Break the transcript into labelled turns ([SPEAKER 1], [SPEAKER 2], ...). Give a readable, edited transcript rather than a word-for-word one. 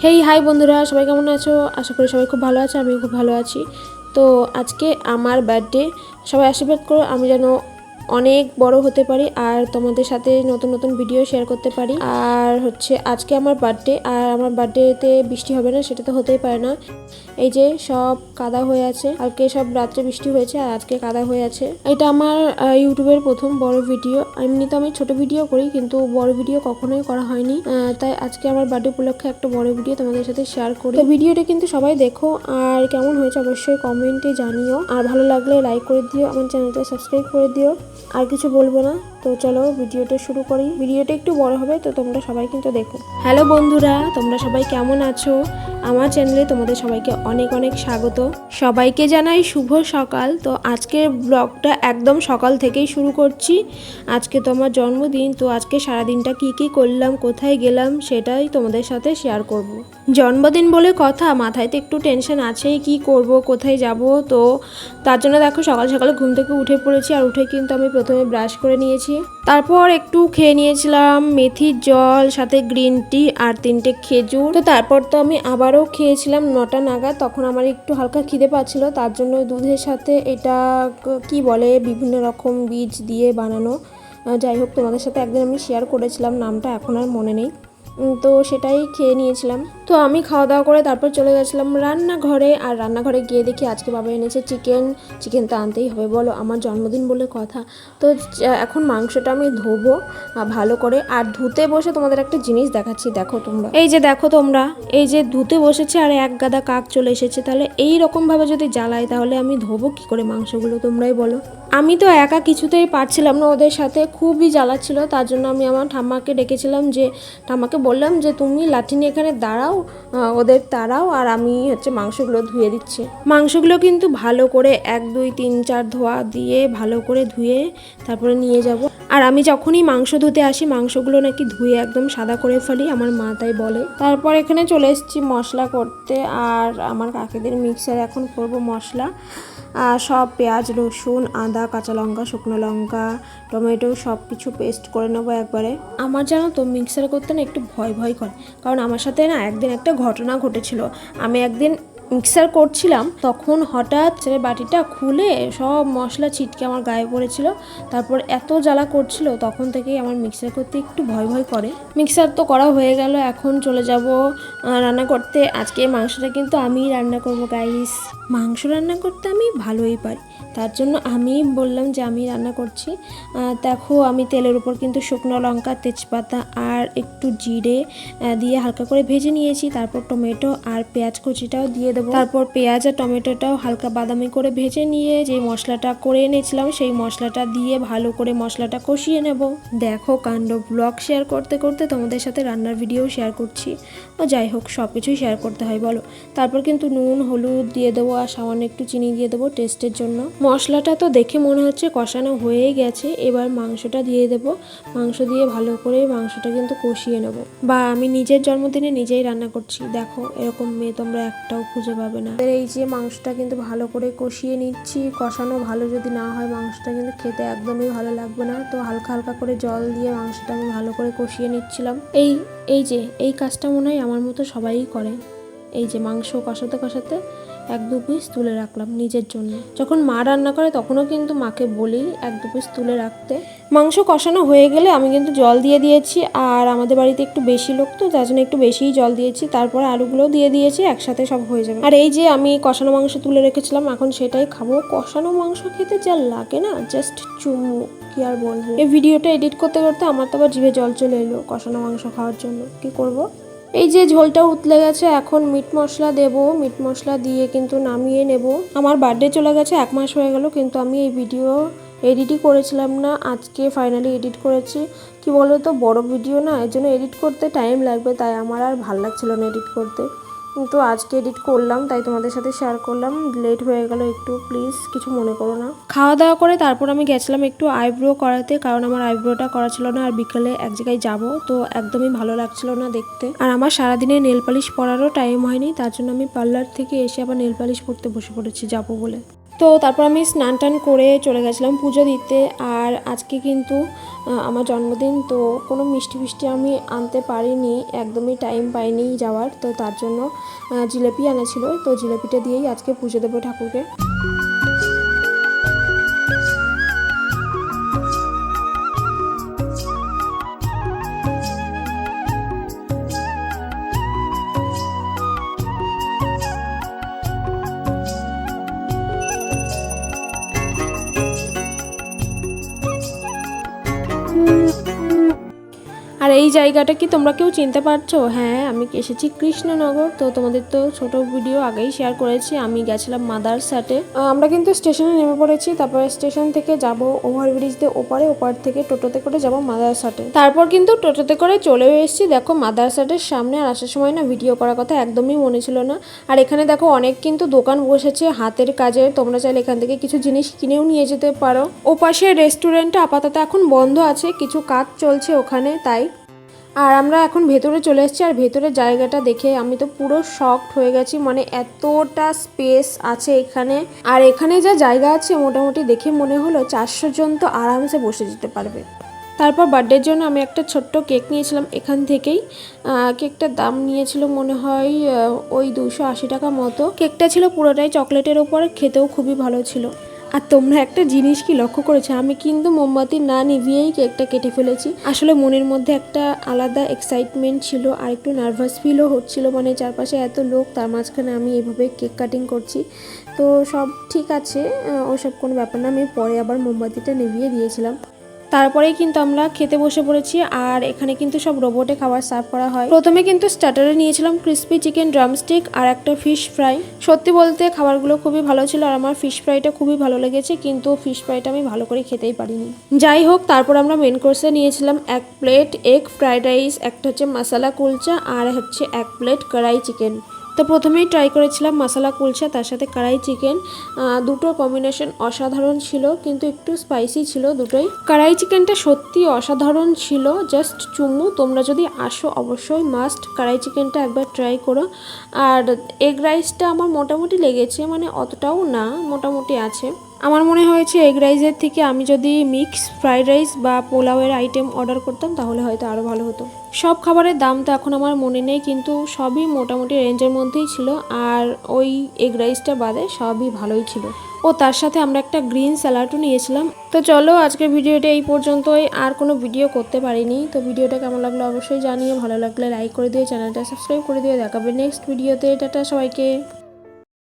[SPEAKER 1] Hey hi বন্ধুরা, সবাই কেমন আছো? আশা করি সবাই খুব ভালো আছে, আমিও খুব ভালো আছি। তো আজকে আমার বার্থডে, সবাই আশীর্বাদ করো আমি যেন অনেক বড় হতে পারি আর তোমাদের সাথে নতুন নতুন ভিডিও শেয়ার করতে পারি। আর আজকে আমার বার্থডে, আর আমার বার্থডেতে বৃষ্টি হবে না সেটা তো হতেই পারে না। এই যে সব কাদা হয়ে আছে, কালকে সব রাত্রে বৃষ্টি হয়েছে আর আজকে কাদা হয়ে আছে। এটা আমার ইউটিউবের প্রথম বড় ভিডিও। এমনিতে আমি ছোট ভিডিও করি কিন্তু বড় ভিডিও কখনোই করা হয়নি, তাই আজকে আমার বার্থডে উপলক্ষে একটা বড় ভিডিও তোমাদের সাথে শেয়ার করি। তো ভিডিওটা কিন্তু সবাই দেখো, আর কেমন হয়েছে অবশ্যই কমেন্টে জানিও, আর ভালো লাগলে লাইক করে দিও, আমার চ্যানেলটা সাবস্ক্রাইব করে দিও। আর কিছু বলবো না, তো চলো ভিডিওটা শুরু করি। ভিডিওটা একটু বড় হবে, তো তোমরা সবাই কিন্তু দেখো। হ্যালো বন্ধুরা, তোমরা সবাই কেমন আছো? আমার চ্যানেলে তোমাদের সবাইকে অনেক অনেক স্বাগত। সবাইকে জানাই শুভ সকাল। তো আজকের ব্লগটা একদম সকাল থেকেই শুরু করছি। আজকে তো আমার জন্মদিন, তো আজকে সারাদিনটা কি করলাম, কোথায় গেলাম সেটাই তোমাদের সাথে শেয়ার করব। জন্মদিন বলে কথা, মাথায় তো একটু টেনশন আছেই, কি করব, কোথায় যাব। তো তার জন্য দেখো সকাল সকালে ঘুম থেকে উঠে পড়েছি, আর উঠে কিন্তু আমি প্রথমে ব্রাশ করে নিয়েছি, তারপর একটু খেয়ে নিয়েছিলাম মেথির জল, সাথে গ্রিন টি আর 3টে খেজুর। তো তারপর তো আমি আবারও খেয়েছিলাম 9টা নাগাদ, তখন আমার একটু হালকা খিদে পাচ্ছিল, তার জন্য দুধের সাথে এটা কি বলে বিভিন্ন রকম বীজ দিয়ে বানানো, যাই হোক তোমাদের সাথে একদিন আমি শেয়ার করেছিলাম, নামটা এখন আর মনে নেই। তো সেটাই খেয়ে নিয়েছিলাম। তো আমি খাওয়া দাওয়া করে তারপর চলে গেছিলাম রান্নাঘরে, আর রান্নাঘরে গিয়ে দেখি আজকে বাবা এনেছে চিকেন তো আনতেই হবে, বলো আমার জন্মদিন বলে কথা। তো এখন মাংসটা আমি ধোবো ভালো করে, আর ধুতে বসে তোমাদের একটা জিনিস দেখাচ্ছি, দেখো তোমরা, এই যে দেখো তোমরা, এই যে ধুতে বসেছে আর এক গাদা কাক চলে এসেছে। তাহলে এই রকমভাবে যদি জ্বালাই তাহলে আমি ধোবো কি করে মাংসগুলো, তোমরাই বলো। আমি তো একা কিছুতেই পারছিলাম না, ওদের সাথে খুবই জ্বালাচ্ছিল। তার জন্য আমি আমার ঠাম্মাকে ডেকেছিলাম, যে ঠাম্মাকে বললাম যে তুমি লাঠি নিয়ে এখানে দাঁড়াও, ওদের তাড়াও, আর আমি মাংসগুলো ধুয়ে দিচ্ছি। মাংসগুলো কিন্তু ভালো করে 1 2 3 4 ধোয়া দিয়ে ভালো করে ধুয়ে তারপরে নিয়ে যাব। আর আমি যখনই মাংস ধুতে আসি মাংসগুলো নাকি ধুয়ে একদম সাদা করে ফেলি, আমার মা তাই বলে। তারপর এখানে চলে এসেছি মশলা করতে, আর আমার কাকিদের মিক্সারে এখন করব মশলা। সব পেঁয়াজ, রসুন, আদা, কাঁচা লঙ্কা, শুকনো লঙ্কা, টমেটো সব কিছু পেস্ট করে নেবো একবারে। আমার জানো তো মিক্সারে করতে না একটু ভয় ভয় করে, কারণ আমার সাথে না একদিন একটা ঘটনা ঘটেছিল। আমি একদিন মিক্সার করছিলাম, তখন হঠাৎ বাটিটা খুলে সব মশলা ছিটকে আমার গায়ে পড়েছিল। তারপর এত জ্বালা করছিল, তখন থেকেই আমার মিক্সার করতে একটু ভয় ভয় করে। মিক্সার তো করা হয়ে গেল, এখন চলে যাব রান্না করতে। আজকে মাংসটা কিন্তু আমিই রান্না করবো গাইস। মাংস রান্না করতে আমি ভালোই পারি, তার জন্য আমি বললাম যে আমি রান্না করছি। দেখো আমি তেলের উপর কিন্তু শুকনো লঙ্কা, তেজপাতা আর একটু জিরে দিয়ে হালকা করে ভেজে নিয়েছি। তারপর টমেটো আর পেঁয়াজ কুচিটাও দিয়ে দেবো। তারপর পেঁয়াজ আর টমেটোটাও হালকা বাদামি করে ভেজে নিয়ে যে মশলাটা করে এনেছিলাম সেই মশলাটা দিয়ে ভালো করে মশলাটা কষিয়ে নেব। দেখো কাণ্ড, ব্লগ শেয়ার করতে করতে তোমাদের সাথে রান্নার ভিডিও শেয়ার করছি। ও যাই হোক, সব কিছুই শেয়ার করতে হয় বলো। তারপর কিন্তু নুন হলুদ দিয়ে দেবো, আর সামান্য একটু চিনি দিয়ে দেবো টেস্টের জন্য। মশলাটা তো দেখে মনে হচ্ছে কষানো হয়েই গেছে, এবার মাংসটা দিয়ে দেবো। মাংস দিয়ে ভালো করে মাংসটা কিন্তু কষিয়ে নেব। বা আমি নিজের জন্মদিনে নিজেই রান্না করছি, দেখো এরকম মেয়ে তোমরা একটাও খুঁজে পাবে না। এই যে মাংসটা কিন্তু ভালো করে কষিয়ে নিচ্ছি। কষানো ভালো যদি না হয় মাংসটা কিন্তু খেতে একদমই ভালো লাগবে না। তো হালকা হালকা করে জল দিয়ে মাংসটা আমি ভালো করে কষিয়ে নিচ্ছিলাম। এই কাজটা মনে হয় আমার মতো সবাই করে। এই যে মাংস কষাতে কষাতে 1 2 পিস তুলে রাখলাম নিজের জন্য। যখন মা রান্না করে তখনও কিন্তু মাকে বলি 1 2 পিস তুলে রাখতে। মাংস কষানো হয়ে গেলে আমি কিন্তু জল দিয়ে দিয়েছি, আর আমাদের বাড়িতে একটু বেশি লোক তো যার জন্য একটু বেশিই জল দিয়েছি। তারপরে আলুগুলোও দিয়ে দিয়েছি, একসাথে সব হয়ে যাবে। আর এই যে আমি কষানো মাংস তুলে রেখেছিলাম, এখন সেটাই খাবো। কষানো মাংস খেতে যা লাগে না, জাস্ট চুমু, কি আর বলবো। এই ভিডিওটা এডিট করতে করতে আমার তো আবার জিভে জল চলে এলো কষানো মাংস খাওয়ার জন্য, কি করব। এই যে ঝোলটা উতলে গেছে, এখন মিট মশলা দেব। মিট মশলা দিয়ে কিন্তু নামিয়ে নেব। আমার বার্থডে চলে গেছে 1 মাস হয়ে গেল, কিন্তু আমি এই ভিডিও এডিটই করেছিলাম না, আজকে ফাইনালি এডিট করেছি। কি বলো তো, বড় ভিডিও না, এর জন্য এডিট করতে টাইম লাগবে, তাই আমার আর ভালো লাগছিল না এডিট করতে। তো আজকে এডিট করলাম, তাই তোমাদের সাথে শেয়ার করলাম। লেট হয়ে গেল একটু, প্লিজ কিছু মনে করো না। খাওয়া দাওয়া করে তারপর আমি গেছিলাম একটু আইব্রো করাতে, কারণ আমার আইব্রোটা করা ছিল না, আর বিকেলে এক জায়গায় যাব, তো একদমই ভালো লাগছিল না দেখতে। আর আমার সারাদিনে নেল পালিশ পরারও টাইম হয়নি, তার জন্য আমি পার্লার থেকে এসে আবার নেল পালিশ পরতে বসে পড়েছি যাবো বলে। তো তারপর আমি স্নান টান করে চলে গেছিলাম পুজো দিতে। আর আজকে কিন্তু আমার জন্মদিন, তো কোনো মিষ্টি ফিষ্টি আমি আনতে পারিনি, একদমই টাইম পাইনি যাওয়ার। তো তার জন্য জিলেপি আনেছিল, তো জিলেপিটা দিয়েই আজকে পুজো দেবো ঠাকুরকে। আর এই জায়গাটা কি তোমরা কেউ চিনতে পারছো? হ্যাঁ, আমি এসেছি কৃষ্ণনগর। তো তোমাদের তো ছোট ভিডিও আগেই শেয়ার করেছি, আমি গেছিলাম মাদারসাটে। আমরা কিন্তু স্টেশনে নেমে পড়েছি, তারপরে স্টেশন থেকে যাব ওভারব্রিজ দিয়ে ওপারে, ওপার থেকে টোটোতে করে যাব মাদারসাটে। তারপর কিন্তু টোটোতে করে চলেও এসেছি দেখো মাদারসাটের সামনে। আর আসার সময় না ভিডিও করার কথা একদমই মনে ছিল না। আর এখানে দেখো অনেক কিন্তু দোকান বসেছে হাতের কাজের, তোমরা চাইলে এখান থেকে কিছু জিনিস কিনেও নিয়ে যেতে পারো। ওপাশে রেস্টুরেন্টটা আপাতত এখন বন্ধ আছে, কিছু কাজ চলছে ওখানে, তাই। আর আমরা এখন ভেতরে চলে এসেছি। আর ভেতরের জায়গাটা দেখে আমি তো পুরো শকড হয়ে গেছি, মানে এতটা স্পেস আছে এখানে। আর এখানে যা জায়গা আছে মোটামুটি দেখে মনে হলো 400 জন তো আরামসে বসে যেতে পারবে। তারপর বার্থডের জন্য আমি একটা ছোট্ট কেক নিয়েছিলাম এখান থেকেই। কেকটার দাম নিয়েছিল মনে হয় ওই 280 টাকা মতো। কেকটা ছিল পুরোটাই চকলেটের ওপর, খেতেও খুবই ভালো ছিল। আর তোমরা একটা জিনিস কি লক্ষ্য করেছো, আমি কিন্তু মোমবাতি না নিভিয়েই কেকটা কেটে ফেলেছি। আসলে মনের মধ্যে একটা আলাদা এক্সাইটমেন্ট ছিল, আর একটু নার্ভাস ফিলও হচ্ছিল, মানে চারপাশে এত লোক, তার মাঝখানে আমি এভাবে কেক কাটিং করছি। তো সব ঠিক আছে, ওসব কোনো ব্যাপার না, আমি পরে আবার মোমবাতিটা নিভিয়ে দিয়েছিলাম। তারপরেই কিন্তু আমরা খেতে বসে পড়েছি। আর এখানে কিন্তু সব রোবটে খাবার সার্ভ করা হয়। প্রথমে কিন্তু স্টার্টারে নিয়েছিলাম ক্রিস্পি চিকেন ড্রামস্টিক আর একটা ফিশ ফ্রাই। সত্যি বলতে খাবারগুলো খুবই ভালো ছিল, আর আমার ফিশ ফ্রাইটা খুবই ভালো লেগেছে, কিন্তু ফিশ ফ্রাইটা আমি ভালো করে খেতেই পারিনি। যাই হোক, তারপর আমরা মেন কোর্সে নিয়েছিলাম 1 প্লেট এগ ফ্রাইড রাইস, একটা হচ্ছে মশলা কুলচা, আর হচ্ছে 1 প্লেট কড়াই চিকেন। তো প্রথমেই ট্রাই করেছিলাম মশলা কুলচা, তার সাথে কড়াই চিকেন। দুটো কম্বিনেশন অসাধারণ ছিল, কিন্তু একটু স্পাইসি ছিল দুটোই। কড়াই চিকেনটা সত্যি অসাধারণ ছিল, জাস্ট চুমু। তোমরা যদি আসো অবশ্যই মাস্ট কড়াই চিকেনটা একবার ট্রাই করো। আর এগ রাইসটা আমার মোটামুটি লেগেছে, মানে অতটাও না, মোটামুটি আছে। আমার মনে হয়েছে এগ রাইসের থেকে আমি যদি মিক্স ফ্রাইড রাইস বা পোলাওয়ের আইটেম অর্ডার করতাম তাহলে হয়তো আরও ভালো হতো। সব খাবারের দাম তো এখন আমার মনে নেই, কিন্তু সবই মোটামুটি রেঞ্জের মধ্যেই ছিল। আর ওই এগ রাইসটা বাদে সবই ভালোই ছিল। ও তার সাথে আমরা একটা গ্রিন স্যালাডও নিয়েছিলাম। তো চলো আজকের ভিডিওটা এই পর্যন্তই, আর কোনো ভিডিও করতে পারিনি। তো ভিডিওটা কেমন লাগলো অবশ্যই জানিয়ে, ভালো লাগলে লাইক করে দিও, চ্যানেলটা সাবস্ক্রাইব করে দিও। দেখাবে নেক্সট ভিডিওতে। টাটা সবাইকে।